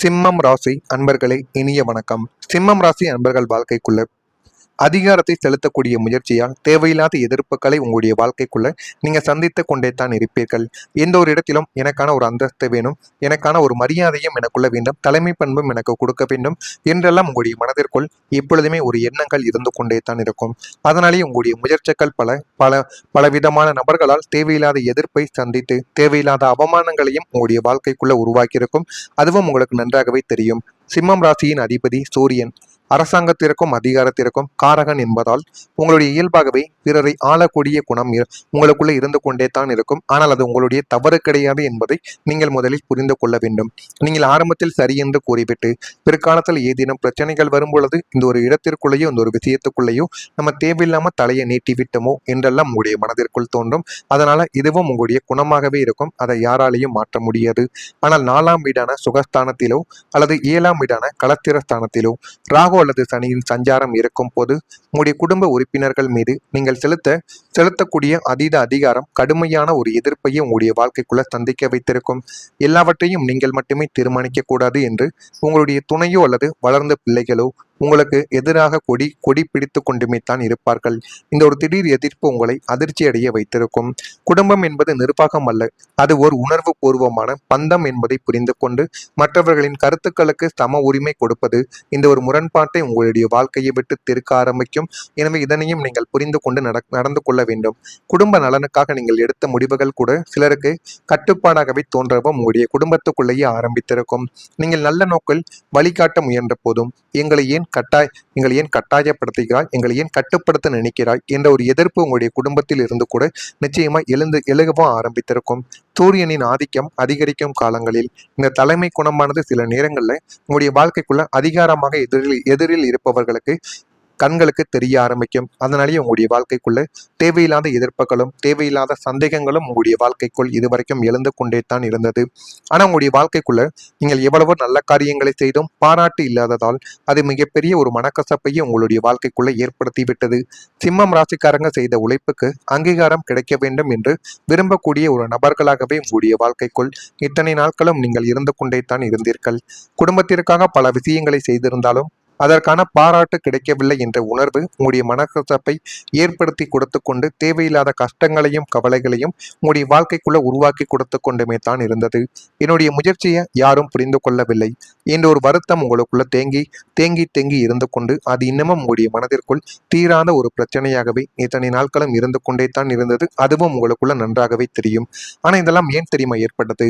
சிம்மம் ராசி அன்பர்களே இனிய வணக்கம். சிம்மம் ராசி அன்பர்கள் வாழ்க்கைக்குள்ள அதிகாரத்தை செலுத்தக்கூடிய முயற்சியால் தேவையில்லாத எதிர்ப்புகளை உங்களுடைய வாழ்க்கைக்குள்ள நீங்க சந்தித்து கொண்டே தான் இருப்பீர்கள். எந்த ஒரு இடத்திலும் எனக்கான ஒரு அந்தஸ்து வேணும், எனக்கான ஒரு மரியாதையும் எனக்குள்ள வேண்டும், தலைமை பண்பும் எனக்கு கொடுக்க வேண்டும் என்றெல்லாம் உங்களுடைய மனதிற்குள் எப்பொழுதுமே ஒரு எண்ணங்கள் இருந்து கொண்டே தான் இருக்கும். அதனாலேயே உங்களுடைய முயற்சிகள் பல பல பலவிதமான நபர்களால் தேவையில்லாத எதிர்ப்பை சந்தித்து தேவையில்லாத அவமானங்களையும் உங்களுடைய வாழ்க்கைக்குள்ள உருவாக்கியிருக்கும். அதுவும் உங்களுக்கு நன்றாகவே தெரியும். சிம்மம் ராசியின் அதிபதி சூரியன் அரசாங்கத்திற்கும் அதிகாரத்திற்கும் காரகன் என்பதால் உங்களுடைய இயல்பாகவே பிறரை ஆளக்கூடிய குணம் உங்களுக்குள்ள இருந்து கொண்டே தான் இருக்கும். ஆனால் அது உங்களுடைய தவறு கிடையாது என்பதை நீங்கள் முதலில் புரிந்து கொள்ள வேண்டும். நீங்கள் ஆரம்பத்தில் சரி என்று கூறிவிட்டு பிற்காலத்தில் ஏதேனும் பிரச்சனைகள் வரும் பொழுது இந்த ஒரு இடத்திற்குள்ளேயோ இந்த ஒரு விஷயத்துக்குள்ளேயோ நம்ம தேவையில்லாம தலையை நீட்டி விட்டோமோ என்றெல்லாம் உங்களுடைய மனதிற்குள் தோன்றும். அதனால இதுவும் உங்களுடைய குணமாகவே இருக்கும். அதை யாராலையும் மாற்ற முடியாது. ஆனால் 4ஆம் வீடான சுகஸ்தானத்திலோ அல்லது 7ஆம் வீடான களத்திரஸ்தானத்திலோ ராகு அல்லது சனியின் சஞ்சாரம் இருக்கும் போது உங்களுடைய குடும்ப உறுப்பினர்கள் மீது நீங்கள் செலுத்தக்கூடிய அதீத அதிகாரம் கடுமையான ஒரு எதிர்ப்பையை உங்களுடைய வாழ்க்கைக்குள்ள சந்திக்க வைத்திருக்கும். எல்லாவற்றையும் நீங்கள் மட்டுமே தீர்மானிக்க கூடாது என்று உங்களுடைய துணையோ அல்லது வளர்ந்த பிள்ளைகளோ உங்களுக்கு எதிராக கொடி பிடித்து கொண்டுமே தான் இருப்பார்கள். இந்த ஒரு திடீர் எதிர்ப்பு உங்களை அதிர்ச்சி அடைய வைத்திருக்கும். குடும்பம் என்பது நிர்வாகம் அல்ல, அது ஒரு உணர்வு பூர்வமான பந்தம் என்பதை புரிந்து கொண்டு மற்றவர்களின் கருத்துக்களுக்கு சம உரிமை கொடுப்பது இந்த ஒரு முரண்பாட்டை உங்களுடைய வாழ்க்கையை விட்டு திருக்க ஆரம்பிக்கும். எனவே இதனையும் நீங்கள் புரிந்து கொண்டு நடந்து கொள்ள வேண்டும். குடும்ப நலனுக்காக நீங்கள் எடுத்த முடிவுகள் கூட சிலருக்கு கட்டுப்பாடாகவே தோன்றவும் உங்களுடைய குடும்பத்துக்குள்ளேயே ஆரம்பித்திருக்கும். நீங்கள் நல்ல நோக்கில் வழிகாட்ட முயன்ற போதும் எங்களை ஏன் கட்டாயப்படுத்துகிறாய், எங்களை ஏன் கட்டுப்படுத்த நினைக்கிறாய் என்ற ஒரு எதிர்ப்பு உங்களுடைய குடும்பத்தில் இருந்து கூட நிச்சயமா எழுகவும் ஆரம்பித்திருக்கும். சூரியனின் ஆதிக்கம் அதிகரிக்கும் காலங்களில் இந்த தலைமை குணமானது சில நேரங்களில் உங்களுடைய வாழ்க்கைக்குள்ள அதிகாரமாக எதிரில் இருப்பவர்களுக்கு கண்களுக்கு தெரிய ஆரம்பிக்கும். அதனாலேயே உங்களுடைய வாழ்க்கைக்குள்ள தேவையில்லாத எதிர்ப்புகளும் தேவையில்லாத சந்தேகங்களும் உங்களுடைய வாழ்க்கைக்குள் இதுவரைக்கும் எழுந்து கொண்டே தான் இருந்தது. ஆனா உங்களுடைய வாழ்க்கைக்குள்ள நீங்கள் எவ்வளவோ நல்ல காரியங்களை செய்தும் பாராட்டு இல்லாததால் அது மிகப்பெரிய ஒரு மனக்கசப்பையும் உங்களுடைய வாழ்க்கைக்குள்ள ஏற்படுத்தி விட்டது. சிம்மம் ராசிக்காரங்க செய்த உழைப்புக்கு அங்கீகாரம் கிடைக்க வேண்டும் என்று விரும்பக்கூடிய ஒரு நபர்களாகவே உங்களுடைய வாழ்க்கைக்குள் இத்தனை நாட்களும் நீங்கள் இருந்து கொண்டே தான் இருந்தீர்கள். குடும்பத்திற்காக பல விஷயங்களை செய்திருந்தாலும் அதற்கான பாராட்டு கிடைக்கவில்லை என்ற உணர்வு உங்களுடைய மனக்கசப்பை ஏற்படுத்தி கொடுத்து கொண்டு தேவையில்லாத கஷ்டங்களையும் கவலைகளையும் உங்களுடைய வாழ்க்கைக்குள்ள உருவாக்கி கொடுத்து கொண்டுமே தான் இருந்தது. என்னுடைய முயற்சியை யாரும் புரிந்து கொள்ளவில்லை என்ற ஒரு வருத்தம் உங்களுக்குள்ள தேங்கி தேங்கி தேங்கி இருந்து கொண்டு அது இன்னமும் உங்களுடைய மனதிற்குள் தீராத ஒரு பிரச்சனையாகவே இத்தனை நாட்களும் இருந்து கொண்டே தான் இருந்தது. அதுவும் உங்களுக்குள்ள நன்றாகவே தெரியும். ஆனா இதெல்லாம் ஏன் தெரியுமா ஏற்பட்டது?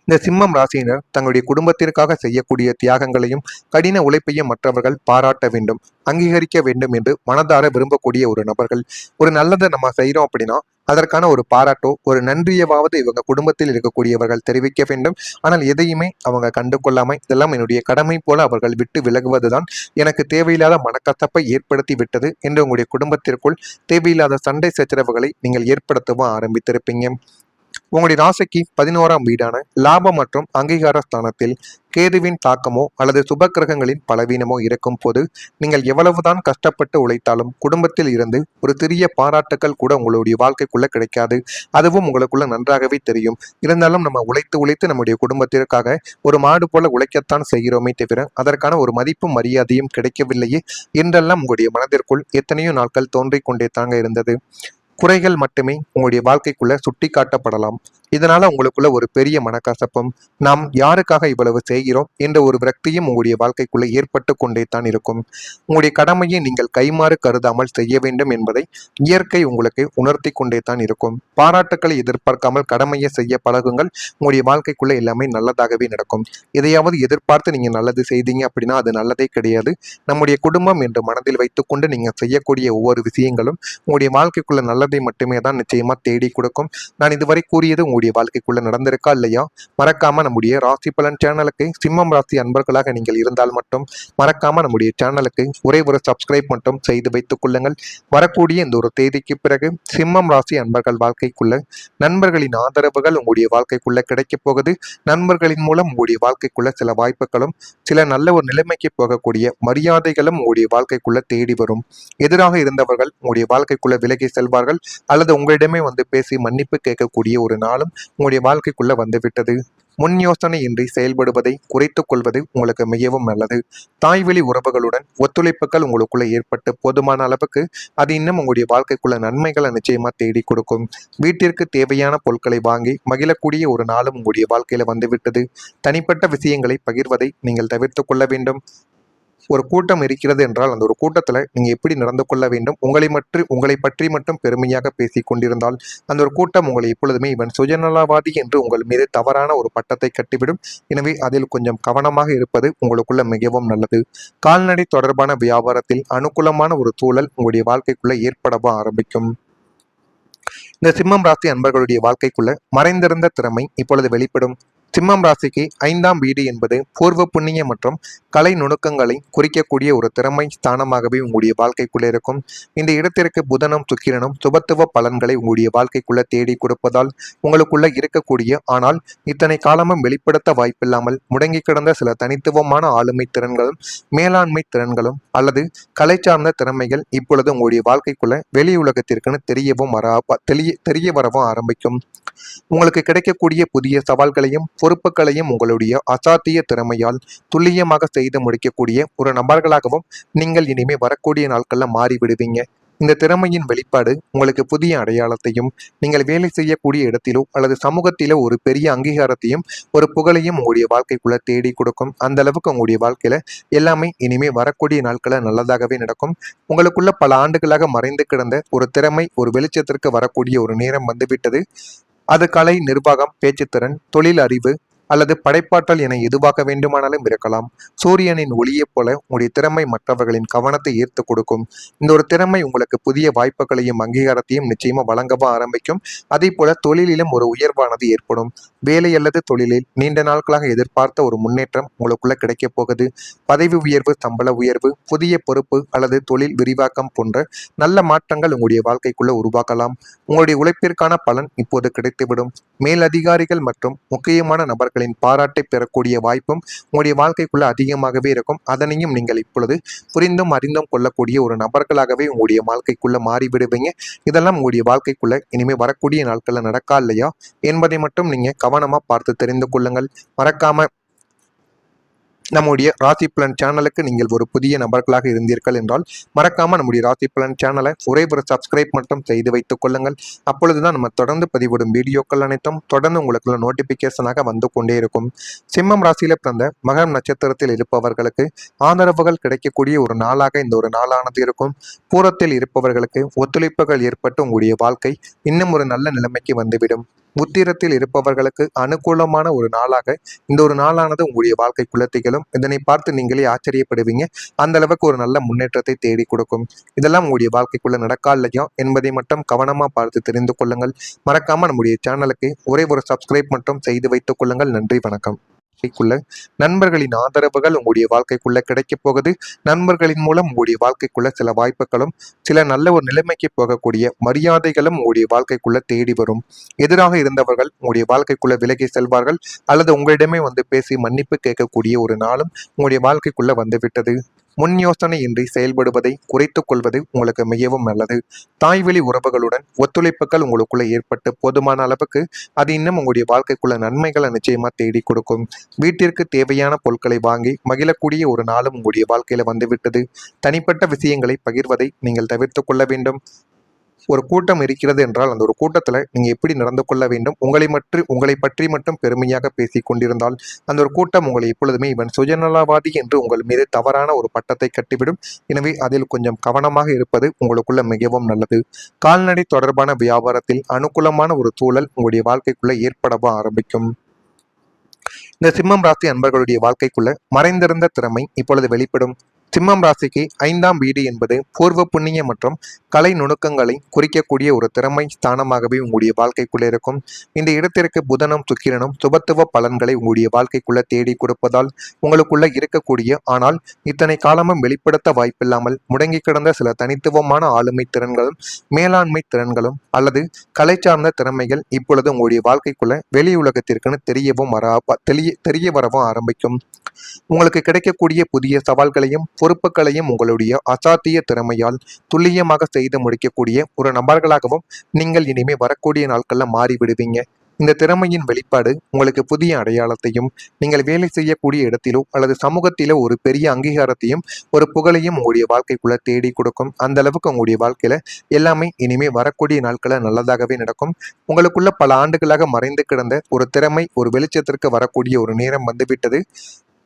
இந்த சிம்மம் ராசியினர் தங்களுடைய குடும்பத்திற்காக செய்யக்கூடிய தியாகங்களையும் கடின உழைப்பையும் மற்றவர்கள் பாராட்ட வேண்டும், அங்கீகரிக்க வேண்டும் என்று மனதார விரும்பக்கூடிய ஒரு நபர்கள். ஒரு நல்லதை நம்ம செய்யறோம் அப்படின்னா அதற்கான ஒரு பாராட்டோ ஒரு நன்றியவாவது இவங்க குடும்பத்தில் இருக்கக்கூடியவர்கள் தெரிவிக்க வேண்டும். ஆனால் எதையுமே அவங்க கண்டு கொள்ளாம இதெல்லாம் என்னுடைய கடமை போல அவர்கள் விட்டு விலகுவதுதான் எனக்கு தேவையில்லாத மனக்கசப்பை ஏற்படுத்தி விட்டது என்று உங்களுடைய குடும்பத்திற்குள் தேவையில்லாத சண்டை சச்சரவுகளை நீங்கள் ஏற்படுத்தவும் ஆரம்பித்திருப்பீங்க. உங்களுடைய ராசிக்கு 11ஆம் வீடான லாபம் மற்றும் அங்கீகார ஸ்தானத்தில் கேதுவின் தாக்கமோ அல்லது சுப கிரகங்களின் பலவீனமோ இருக்கும் போது நீங்கள் எவ்வளவுதான் கஷ்டப்பட்டு உழைத்தாலும் குடும்பத்தில் இருந்து ஒரு சிறிய பாராட்டுக்கள் கூட உங்களுடைய வாழ்க்கைக்குள்ள கிடைக்காது. அதுவும் உங்களுக்குள்ள நன்றாகவே தெரியும். இருந்தாலும் நம்ம உழைத்து நம்முடைய குடும்பத்திற்காக ஒரு மாடு போல உழைக்கத்தான் செய்கிறோமே தவிர அதற்கான ஒரு மதிப்பும் மரியாதையும் கிடைக்கவில்லையே என்றெல்லாம் உங்களுடைய மனதிற்குள் எத்தனையோ நாட்கள் தோன்றிக் கொண்டே தாங்க இருந்தது. குறைகள் மட்டுமே உங்களுடைய வாழ்க்கைக்குள்ள சுட்டி காட்டப்படலாம். இதனால உங்களுக்குள்ள ஒரு பெரிய மனக்கசப்பும் நாம் யாருக்காக இவ்வளவு செய்கிறோம் என்ற ஒரு விரக்தியும் உங்களுடைய வாழ்க்கைக்குள்ள ஏற்பட்டு கொண்டே தான் இருக்கும். உங்களுடைய கடமையை நீங்கள் கைமாறு கருதாமல் செய்ய வேண்டும் என்பதை இயற்கை உங்களுக்கு உணர்த்தி கொண்டே தான் இருக்கும். பாராட்டுக்களை எதிர்பார்க்காமல் கடமையை செய்ய பழகுங்கள். உங்களுடைய வாழ்க்கைக்குள்ள எல்லாமே நல்லதாகவே நடக்கும். எதையாவது எதிர்பார்த்து நீங்க நல்லது செய்தீங்க அப்படின்னா அது நல்லதே கிடையாது. நம்முடைய குடும்பம் என்று மனதில் வைத்துக்கொண்டு நீங்க செய்யக்கூடிய ஒவ்வொரு விஷயங்களும் உங்களுடைய வாழ்க்கைக்குள்ள நல்லதை மட்டுமே தான் நிச்சயமா தேடி கொடுக்கும். நான் இதுவரை கூறியது உங்களுடைய வாழ்க்கைக்குள்ள நடந்திருக்கா இல்லையா? மறக்காம நம்முடைய ராசி பலன் சேனலுக்கு சிம்மம் ராசி அன்பர்களாக நீங்கள் இருந்தால் மட்டும் மறக்காம நம்முடைய சேனலுக்கு ஒரே ஒரு சப்ஸ்கிரைப் மட்டும் செய்து வைத்துக் கொள்ளுங்கள். வரக்கூடிய இந்த ஒரு தேதிக்கு பிறகு சிம்மம் ராசி அன்பர்கள் வாழ்க்கைக்குள்ள நண்பர்களின் ஆதரவுகள் உங்களுடைய வாழ்க்கைக்குள்ள கிடைக்க போகுது. நண்பர்களின் மூலம் உங்களுடைய வாழ்க்கைக்குள்ள சில வாய்ப்புகளும் சில நல்ல ஒரு நிலைமைக்கு போகக்கூடிய மரியாதைகளும் உங்களுடைய வாழ்க்கைக்குள்ள தேடி வரும். எதிராக இருந்தவர்கள் உங்களுடைய வாழ்க்கைக்குள்ள விலகி செல்வார்கள் அல்லது உங்களிடமே வந்து பேசி மன்னிப்பு கேட்கக்கூடிய ஒரு நாளும் உங்களுடைய வாழ்க்கைக்குள்ள வந்து விட்டது. முன் யோசனையின்றி செயல்படுவதை குறைத்துக் கொள்வது உங்களுக்கு மிகவும் நல்லது. தாய்வழி உறவுகளுடன் ஒத்துழைப்புகள் உங்களுக்குள்ள ஏற்பட்டு போதுமான அளவுக்கு அது இன்னும் உங்களுடைய வாழ்க்கைக்குள்ள நன்மைகளை நிச்சயமா தேடி கொடுக்கும். வீட்டிற்கு தேவையான பொருட்களை வாங்கி மகிழக்கூடிய ஒரு நாளும் உங்களுடைய வாழ்க்கையில வந்துவிட்டது. தனிப்பட்ட விஷயங்களை பகிர்வதை நீங்கள் தவிர்த்து கொள்ள வேண்டும். ஒரு கூட்டம் இருக்கிறது என்றால் அந்த ஒரு கூட்டத்தில் நீங்கள் எப்படி நடந்து கொள்ள வேண்டும், உங்களை பற்றி மட்டும் பெருமையாக பேசி கொண்டிருந்தால் அந்த ஒரு கூட்டம் உங்களை எப்பொழுதுமே இவன் சுயநலவாதி என்று உங்கள் மீது தவறான ஒரு பட்டத்தை கட்டிவிடும். எனவே அதில் கொஞ்சம் கவனமாக இருப்பது உங்களுக்குள்ள மிகவும் நல்லது. கால்நடை தொடர்பான வியாபாரத்தில் அனுகூலமான ஒரு சூழல் உங்களுடைய வாழ்க்கைக்குள்ள ஏற்படவா ஆரம்பிக்கும். இந்த சிம்மம் ராசி அன்பர்களுடைய வாழ்க்கைக்குள்ள மறைந்திருந்த திறமை இப்பொழுது வெளிப்படும். சிம்மம் ராசிக்கு 5ஆம் வீடு என்பது பூர்வ புண்ணிய மற்றும் கலை நுணுக்கங்களை குறிக்கக்கூடிய ஒரு திறமை ஸ்தானமாகவே உங்களுடைய வாழ்க்கைக்குள்ள இருக்கும். இந்த இடத்திற்கு புதனும் சுக்கிரனும் சுபத்துவ பலன்களை உங்களுடைய வாழ்க்கைக்குள்ள தேடி கொடுப்பதால் உங்களுக்குள்ள இருக்கக்கூடிய ஆனால் இத்தனை காலமும் வெளிப்படுத்த வாய்ப்பில்லாமல் முடங்கி கிடந்த சில தனித்துவமான ஆளுமை திறன்களும் மேலாண்மை திறன்களும் அல்லது கலை சார்ந்த திறமைகள் இப்பொழுது உங்களுடைய வாழ்க்கைக்குள்ள வெளி உலகத்திற்குன்னு தெரிய வரவும் ஆரம்பிக்கும். உங்களுக்கு கிடைக்கக்கூடிய புதிய சவால்களையும் பொறுப்புகளையும் உங்களுடைய அசாத்திய திறமையால் துல்லியமாக செய்து முடிக்கக்கூடிய ஒரு நபர்களாகவும் நீங்கள் இனிமே வரக்கூடிய நாட்கள்ல மாறிவிடுவீங்க. இந்த திறமையின் வெளிப்பாடு உங்களுக்கு புதிய அடையாளத்தையும் நீங்கள் வேலை செய்யக்கூடிய இடத்திலோ அல்லது சமூகத்திலோ ஒரு பெரிய அங்கீகாரத்தையும் ஒரு புகழையும் உங்களுடைய வாழ்க்கைக்குள்ள தேடி கொடுக்கும். அந்த அளவுக்கு உங்களுடைய வாழ்க்கையில எல்லாமே இனிமே வரக்கூடிய நாட்கள நல்லதாகவே நடக்கும். உங்களுக்குள்ள பல ஆண்டுகளாக மறைந்து கிடந்த ஒரு திறமை ஒரு வெளிச்சத்திற்கு வரக்கூடிய ஒரு நேரம் வந்துவிட்டது. அது கலை, நிர்வாகம், பேச்சுத்திறன், தொழில் அறிவு அல்லது படைப்பாற்றல் என எதுவாக வேண்டுமானாலும் இருக்கலாம். சூரியனின் ஒளியைப் போல உங்களுடைய திறமை மற்றவர்களின் கவனத்தை ஈர்த்து கொடுக்கும். இந்த ஒரு திறமை உங்களுக்கு புதிய வாய்ப்புகளையும் அங்கீகாரத்தையும் நிச்சயமா வழங்கவா ஆரம்பிக்கும். அதே போல தொழிலிலும் ஒரு உயர்வானது ஏற்படும். வேலை அல்லது தொழிலில் நீண்ட நாட்களாக எதிர்பார்த்த ஒரு முன்னேற்றம் உங்களுக்குள்ள கிடைக்கப் போகுது. பதவி உயர்வு, சம்பள உயர்வு, புதிய பொறுப்பு அல்லது தொழில் விரிவாக்கம் போன்ற நல்ல மாற்றங்கள் உங்களுடைய வாழ்க்கைக்குள்ள உருவாக்கலாம். உங்களுடைய உழைப்பிற்கான பலன் இப்போது கிடைத்துவிடும். மேலதிகாரிகள் மற்றும் முக்கியமான நபர்களின் பாராட்டை பெறக்கூடிய வாய்ப்பும் உங்களுடைய வாழ்க்கைக்குள்ள அதிகமாகவே இருக்கும். அதனையும் நீங்கள் இப்பொழுது புரிந்தும் அறிந்தும் கொள்ளக்கூடிய ஒரு நபர்களாகவே உங்களுடைய வாழ்க்கைக்குள்ள மாறிவிடுவீங்க. இதெல்லாம் உங்களுடைய வாழ்க்கைக்குள்ள இனிமே வரக்கூடிய நாட்கள்ல நடக்கா இல்லையா என்பதை மட்டும் நீங்க கவனமா பார்த்து தெரிந்து கொள்ளுங்கள். மறக்காம நம்முடைய ராசி பலன் சேனலுக்கு நீங்கள் ஒரு புதிய நபர்களாக இருந்தீர்கள் என்றால் மறக்காம நம்முடைய ராசி பலன் சேனலை ஒரே ஒரு சப்ஸ்கிரைப் மட்டும் செய்து வைத்துக் கொள்ளுங்கள். அப்பொழுதுதான் நம்ம தொடர்ந்து பதிவிடும் வீடியோக்கள் அனைத்தும் தொடர்ந்து உங்களுக்கு நோட்டிபிகேஷனாக வந்து கொண்டே இருக்கும். சிம்மம் ராசியில பிறந்த மகம் நட்சத்திரத்தில் இருப்பவர்களுக்கு ஆதரவுகள் கிடைக்கக்கூடிய ஒரு நாளாக இந்த ஒரு நாளானது இருக்கும். பூரத்தில் இருப்பவர்களுக்கு ஒத்துழைப்புகள் ஏற்பட்டு உங்களுடைய வாழ்க்கை இன்னும் ஒரு நல்ல நிலைமைக்கு வந்துவிடும். உத்திரத்தில் இருப்பவர்களுக்கு அனுகூலமான ஒரு நாளாக இந்த ஒரு நாளானது உங்களுடைய வாழ்க்கைக்குள்ள திகழும். இதனை பார்த்து நீங்களே ஆச்சரியப்படுவீங்க. அந்த அளவுக்கு ஒரு நல்ல முன்னேற்றத்தை தேடி கொடுக்கும். இதெல்லாம் உங்களுடைய வாழ்க்கைக்குள்ள நடக்கா இல்லையா என்பதை மட்டும் கவனமா பார்த்து தெரிந்து கொள்ளுங்கள். மறக்காம நம்முடைய சேனலுக்கு ஒரே ஒரு சப்ஸ்கிரைப் மட்டும் செய்து வைத்துக் கொள்ளுங்கள். நன்றி, வணக்கம். நண்பர்களின் ஆதரவுகள் உங்களுடைய வாழ்க்கைக்குள்ள கிடைக்க போகுது. நண்பர்களின் மூலம் உங்களுடைய வாழ்க்கைக்குள்ள சில வாய்ப்புகளும் சில நல்ல ஒரு நிலைமைக்கு போகக்கூடிய மரியாதைகளும் உங்களுடைய வாழ்க்கைக்குள்ள தேடி வரும். எதிராக இருந்தவர்கள் உங்களுடைய வாழ்க்கைக்குள்ள விலகி செல்வார்கள் அல்லது உங்களிடமே வந்து பேசி மன்னிப்பு கேட்கக்கூடிய ஒரு நாளும் உங்களுடைய வாழ்க்கைக்குள்ள வந்துவிட்டது. முன் யோசனையின்றி செயல்படுவதை குறைத்துக் கொள்வது உங்களுக்கு மிகவும் நல்லது. தாய்வழி உறவுகளுடன் ஒத்துழைப்புகள் உங்களுக்குள்ள ஏற்பட்டு போதுமான அளவுக்கு அது இன்னும் உங்களுடைய வாழ்க்கைக்குள்ள நன்மைகளை நிச்சயமா தேடி கொடுக்கும். வீட்டிற்கு தேவையான பொருட்களை வாங்கி மகிழக்கூடிய ஒரு நாளும் உங்களுடைய வாழ்க்கையில வந்துவிட்டது. தனிப்பட்ட விஷயங்களை பகிர்வதை நீங்கள் தவிர்த்து கொள்ள வேண்டும். ஒரு கூட்டம் இருக்கிறது என்றால் அந்த ஒரு கூட்டத்தில் நீங்கள் எப்படி நடந்து கொள்ள வேண்டும், உங்களை பற்றி மட்டும் பெருமையாக பேசி கொண்டிருந்தால் அந்த ஒரு கூட்டம் உங்களை எப்பொழுதுமே இவன் சுயநலவாதி என்று உங்கள் மீது தவறான ஒரு பட்டத்தை கட்டிவிடும். எனவே அதில் கொஞ்சம் கவனமாக இருப்பது உங்களுக்குள்ள மிகவும் நல்லது. கால்நடை தொடர்பான வியாபாரத்தில் அனுகூலமான ஒரு சூழல் உங்களுடைய வாழ்க்கைக்குள்ள ஏற்படவா ஆரம்பிக்கும். இந்த சிம்மம் ராசி அன்பர்களுடைய வாழ்க்கைக்குள்ள மறைந்திருந்த திறமை இப்பொழுது வெளிப்படும். சிம்மம் ராசிக்கு 5ஆம் வீடு என்பது பூர்வ புண்ணிய மற்றும் கலை நுணுக்கங்களை குறிக்கக்கூடிய ஒரு திறமை ஸ்தானமாகவே உங்களுடைய வாழ்க்கைக்குள்ள இருக்கும். இந்த இடத்திற்கு புதனும் சுக்கிரனும் சுபத்துவ பலன்களை உங்களுடைய வாழ்க்கைக்குள்ள தேடி கொடுப்பதால் உங்களுக்குள்ள இருக்கக்கூடிய ஆனால் இத்தனை காலமும் வெளிப்படுத்த வாய்ப்பில்லாமல் முடங்கி கிடந்த சில தனித்துவமான ஆளுமை திறன்களும் மேலாண்மை திறன்களும் அல்லது கலை சார்ந்த திறமைகள் இப்பொழுது உங்களுடைய வாழ்க்கைக்குள்ள வெளி உலகத்திற்குன்னு தெரிய வரவும் ஆரம்பிக்கும். உங்களுக்கு கிடைக்கக்கூடிய புதிய சவால்களையும் பொறுப்புகளையும் உங்களுடைய அசாத்திய திறமையால் துல்லியமாக செய்து முடிக்கக்கூடிய ஒரு நபர்களாகவும் நீங்கள் இனிமே வரக்கூடிய நாட்கள்ல மாறிவிடுவீங்க. இந்த திறமையின் வெளிப்பாடு உங்களுக்கு புதிய அடையாளத்தையும், நீங்கள் வேலை செய்யக்கூடிய இடத்திலோ அல்லது சமூகத்திலோ ஒரு பெரிய அங்கீகாரத்தையும் ஒரு புகழையும் உங்களுடைய வாழ்க்கைக்குள்ள தேடி கொடுக்கும். அந்த அளவுக்கு உங்களுடைய வாழ்க்கையில எல்லாமே இனிமே வரக்கூடிய நாட்கள நல்லதாகவே நடக்கும். உங்களுக்குள்ள பல ஆண்டுகளாக மறைந்து கிடந்த ஒரு திறமை ஒரு வெளிச்சத்திற்கு வரக்கூடிய ஒரு நேரம் வந்துவிட்டது.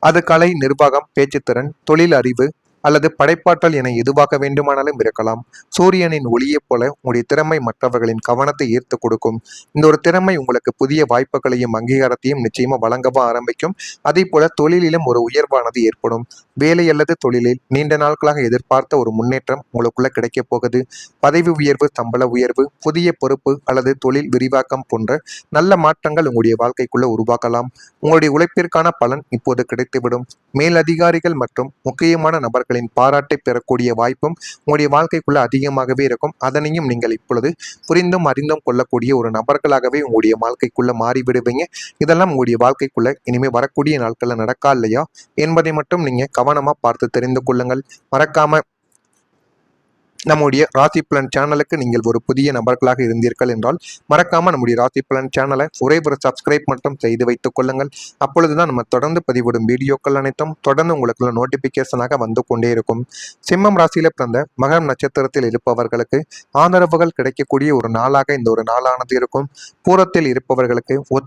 அது கலை, நிர்வாகம், பேச்சுத்திறன், தொழில் அறிவு அல்லது படைப்பாற்றல் என எதுவாக வேண்டுமானாலும் இருக்கலாம். சூரியனின் ஒளியைப் போல உங்களுடைய திறமை மற்றவர்களின் கவனத்தை ஈர்த்து கொடுக்கும். இந்த ஒரு திறமை உங்களுக்கு புதிய வாய்ப்புகளையும் அங்கீகாரத்தையும் நிச்சயமா வழங்கவா ஆரம்பிக்கும். அதே போல தொழிலிலும் ஒரு உயர்வானது ஏற்படும். வேலை அல்லது தொழிலில் நீண்ட நாட்களாக எதிர்பார்த்த ஒரு முன்னேற்றம் உங்களுக்குள்ள கிடைக்கப் போகுது. பதவி உயர்வு, சம்பள உயர்வு, புதிய பொறுப்பு அல்லது தொழில் விரிவாக்கம் போன்ற நல்ல மாற்றங்கள் உங்களுடைய வாழ்க்கைக்குள்ள உருவாக்கலாம். உங்களுடைய உழைப்பிற்கான பலன் இப்போது கிடைத்துவிடும். மேலதிகாரிகள் மற்றும் முக்கியமான நபர்களின் பாராட்டை பெறக்கூடிய வாய்ப்பும் உங்களுடைய வாழ்க்கைக்குள்ள அதிகமாகவே இருக்கும். அதனையும் நீங்கள் இப்பொழுது புரிந்தும் அறிந்தும் கொள்ளக்கூடிய ஒரு நபர்களாகவே உங்களுடைய வாழ்க்கைக்குள்ள மாறிவிடுவீங்க. இதெல்லாம் உங்களுடைய வாழ்க்கைக்குள்ள இனிமே வரக்கூடிய நாட்கள்ல நடக்கா இல்லையா என்பதை மட்டும் நீங்க கவனமா பார்த்து தெரிந்து கொள்ளுங்கள். மறக்காம நம்முடைய ராசி பலன் சேனலுக்கு நீங்கள் ஒரு புதிய நபர்களாக இருந்தீர்கள் என்றால் மறக்காம நம்முடைய ராசி பலன் சேனலை ஒரே ஒரு சப்ஸ்கிரைப் மட்டும் செய்து வைத்துக் கொள்ளுங்கள். அப்பொழுதுதான் நம்ம தொடர்ந்து பதிவிடும் வீடியோக்கள் அனைத்தும் தொடர்ந்து உங்களுக்கு நோட்டிபிகேஷனாக வந்து கொண்டே இருக்கும். சிம்மம் ராசியில பிறந்த மகம் நட்சத்திரத்தில் இருப்பவர்களுக்கு ஆதரவுகள் கிடைக்கக்கூடிய ஒரு நாளாக இந்த ஒரு நாளானது இருக்கும். பூரத்தில் இருப்பவர்களுக்கு